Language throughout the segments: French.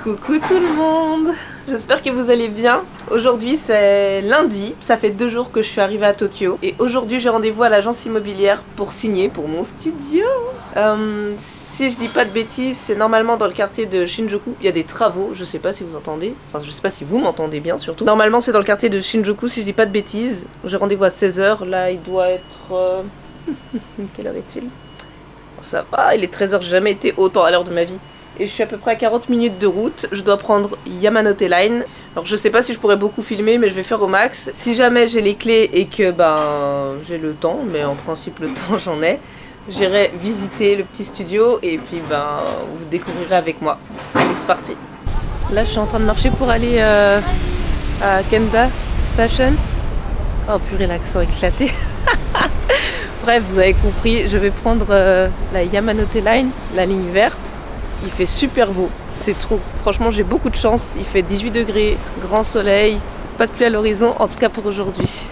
Coucou tout le monde, j'espère que vous allez bien. Aujourd'hui c'est lundi, ça fait 2 jours que je suis arrivée à Tokyo et aujourd'hui j'ai rendez-vous à l'agence immobilière pour signer pour mon studio. Si je dis pas de bêtises, c'est normalement dans le quartier de Shinjuku. Il y a des travaux, je sais pas si vous entendez, enfin je sais pas si vous m'entendez bien surtout. Normalement c'est dans le quartier de Shinjuku si je dis pas de bêtises. J'ai rendez-vous à 16h, là il doit être... Quelle heure est-il? Ça va, il est 13h, j'ai jamais été autant à l'heure de ma vie. Et je suis à peu près à 40 minutes de route, je dois prendre Yamanote Line. Alors je sais pas si je pourrais beaucoup filmer, mais je vais faire au max. Si jamais j'ai les clés et que j'ai le temps, mais en principe le temps j'en ai, j'irai visiter le petit studio et puis vous découvrirez avec moi. Allez, c'est parti. Là je suis en train de marcher pour aller à Kenda Station. Oh purée, l'accent éclaté. Bref, vous avez compris, je vais prendre la Yamanote Line, la ligne verte. Il fait super beau, c'est trop, franchement j'ai beaucoup de chance, il fait 18 degrés, grand soleil, pas de pluie à l'horizon, en tout cas pour aujourd'hui.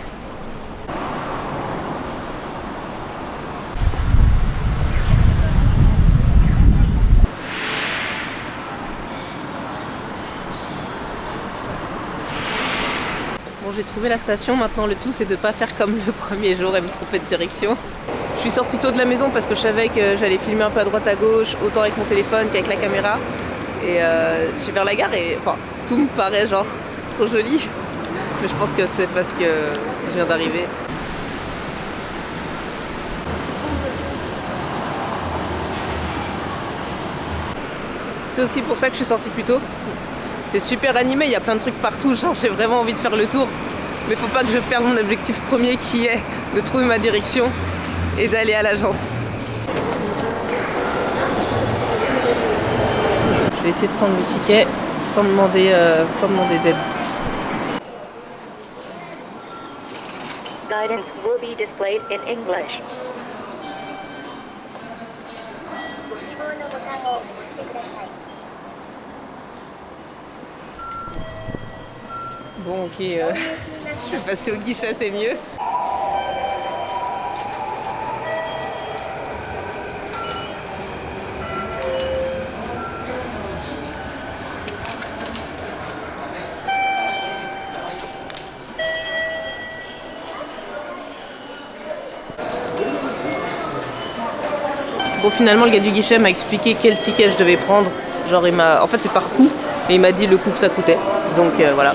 Bon, j'ai trouvé la station, maintenant le tout c'est de pas faire comme le premier jour et me tromper de direction. Je suis sortie tôt de la maison parce que je savais que j'allais filmer un peu à droite à gauche, autant avec mon téléphone qu'avec la caméra. Et je suis vers la gare et tout me paraît genre trop joli. Mais je pense que c'est parce que je viens d'arriver. C'est aussi pour ça que je suis sortie plus tôt. C'est super animé, il y a plein de trucs partout, genre j'ai vraiment envie de faire le tour. Mais faut pas que je perde mon objectif premier qui est de trouver ma direction et d'aller à l'agence. Je vais essayer de prendre le ticket sans demander d'aide. Guidance will be displayed in English. Bon ok, je vais passer au guichet, c'est mieux. Bon, finalement le gars du guichet m'a expliqué quel ticket je devais prendre. Genre en fait c'est par coût et il m'a dit le coût que ça coûtait. Donc voilà.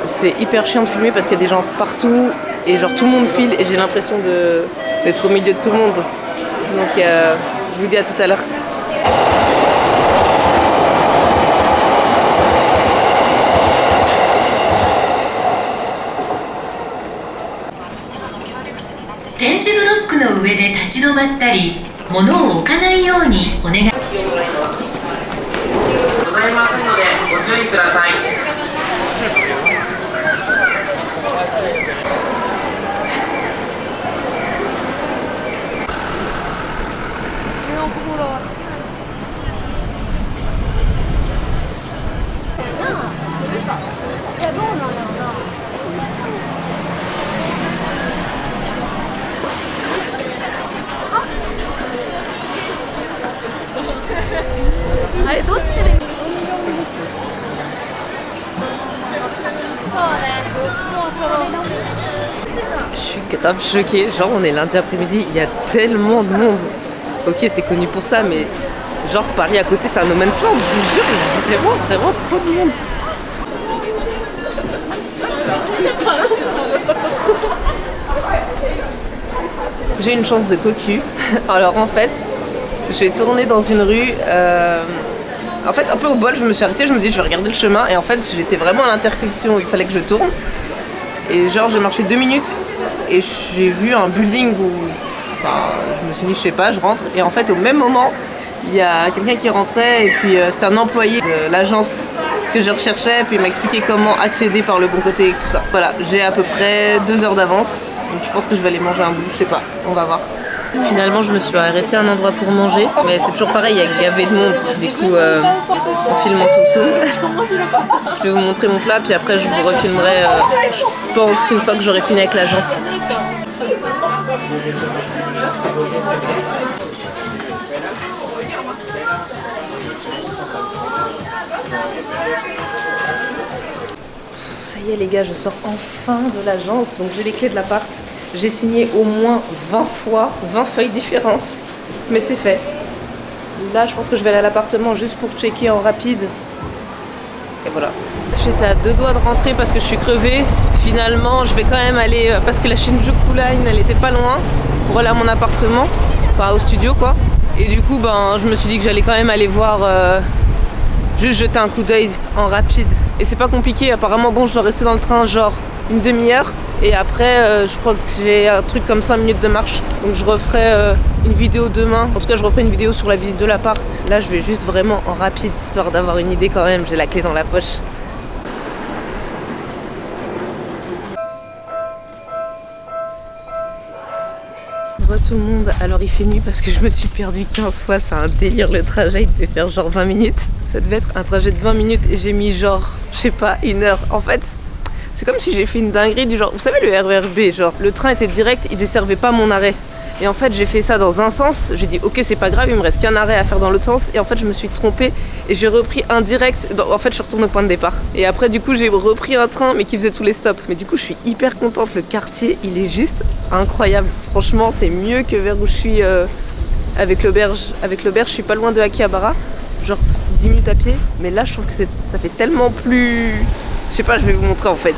C'est hyper chiant de filmer parce qu'il y a des gens partout et genre tout le monde file et j'ai l'impression d'être au milieu de tout le monde. Donc je vous dis à tout à l'heure. Je suis grave choquée, genre on est lundi après-midi, il y a tellement de monde. Ok, c'est connu pour ça, mais genre Paris à côté c'est un no man's land, je vous jure, il y a vraiment trop de monde. J'ai une chance de cocu. Alors en fait, j'ai tourné dans une rue. En fait, un peu au bol, je me suis arrêtée, je me dis je vais regarder le chemin. Et en fait, j'étais vraiment à l'intersection où il fallait que je tourne. Et genre, j'ai marché 2 minutes et j'ai vu un building où. Je me suis dit, je sais pas, je rentre. Et en fait, au même moment, il y a quelqu'un qui rentrait. Et puis, c'était un employé de l'agence que je recherchais. Et puis, il m'a expliqué comment accéder par le bon côté et tout ça. Voilà, j'ai à peu près 2 heures d'avance. Donc, je pense que je vais aller manger un bout, je sais pas, on va voir. Finalement, je me suis arrêtée à un endroit pour manger, mais c'est toujours pareil, il y a gavé de monde. Du coup, on filme en soum-soum. Je vais vous montrer mon plat, puis après je vous refilmerai, je pense, une fois que j'aurai fini avec l'agence. Ça y est les gars, je sors enfin de l'agence, donc j'ai les clés de l'appart. J'ai signé au moins 20 fois, 20 feuilles différentes, mais c'est fait. Là, je pense que je vais aller à l'appartement juste pour checker en rapide. Et voilà. J'étais à 2 doigts de rentrer parce que je suis crevée. Finalement, je vais quand même aller, parce que la Shinjuku Line, elle était pas loin, pour aller à mon appartement, enfin au studio quoi. Et du coup, je me suis dit que j'allais quand même aller voir, juste jeter un coup d'œil en rapide. Et c'est pas compliqué, apparemment, bon, je dois rester dans le train genre une demi-heure. Et après, je crois que j'ai un truc comme 5 minutes de marche. Donc je referai une vidéo demain. En tout cas, je referai une vidéo sur la visite de l'appart. Là, je vais juste vraiment en rapide, histoire d'avoir une idée quand même. J'ai la clé dans la poche. Tout le monde, alors il fait nuit parce que je me suis perdue 15 fois, c'est un délire le trajet, il devait faire genre 20 minutes. Ça devait être un trajet de 20 minutes et j'ai mis genre, je sais pas, 1 heure. En fait, c'est comme si j'ai fait une dinguerie du genre, vous savez le RER B, genre le train était direct, il desservait pas mon arrêt. Et en fait j'ai fait ça dans un sens, j'ai dit ok c'est pas grave, il me reste qu'un arrêt à faire dans l'autre sens. Et en fait je me suis trompée et j'ai repris un direct, en fait je suis retournée au point de départ. Et après du coup j'ai repris un train mais qui faisait tous les stops. Mais du coup je suis hyper contente, le quartier il est juste incroyable. Franchement c'est mieux que vers où je suis avec l'auberge. Avec l'auberge je suis pas loin de Akihabara, genre 10 minutes à pied. Mais là je trouve que ça fait tellement plus... Je sais pas, je vais vous montrer en fait.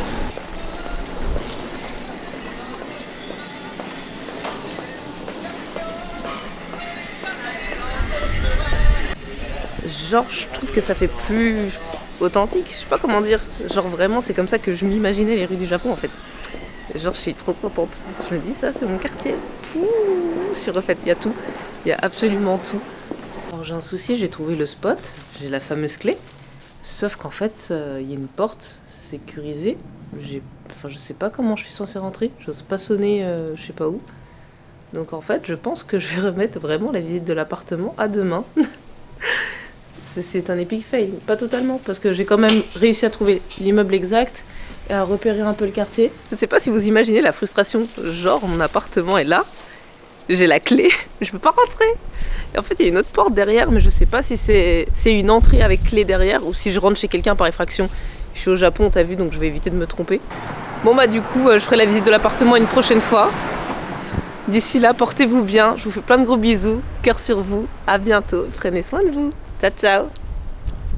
Genre, je trouve que ça fait plus authentique, je sais pas comment dire. Genre vraiment, c'est comme ça que je m'imaginais les rues du Japon en fait. Genre, je suis trop contente. Je me dis, ça, c'est mon quartier. Pouh, je suis refaite, il y a tout. Il y a absolument tout. Alors, j'ai un souci, j'ai trouvé le spot, j'ai la fameuse clé. Sauf qu'en fait, il y a une porte sécurisée. Je sais pas comment je suis censée rentrer. J'ose pas sonner, je sais pas où. Donc en fait, je pense que je vais remettre vraiment la visite de l'appartement à demain. C'est un epic fail, pas totalement, parce que j'ai quand même réussi à trouver l'immeuble exact et à repérer un peu le quartier. Je sais pas si vous imaginez la frustration, genre mon appartement est là, j'ai la clé, je peux pas rentrer. Et en fait il y a une autre porte derrière, mais je sais pas si c'est une entrée avec clé derrière ou si je rentre chez quelqu'un par effraction. Je suis au Japon, t'as vu, donc je vais éviter de me tromper. Bon du coup, je ferai la visite de l'appartement une prochaine fois. D'ici là, portez-vous bien, je vous fais plein de gros bisous, cœur sur vous, à bientôt, prenez soin de vous. Ciao, ciao!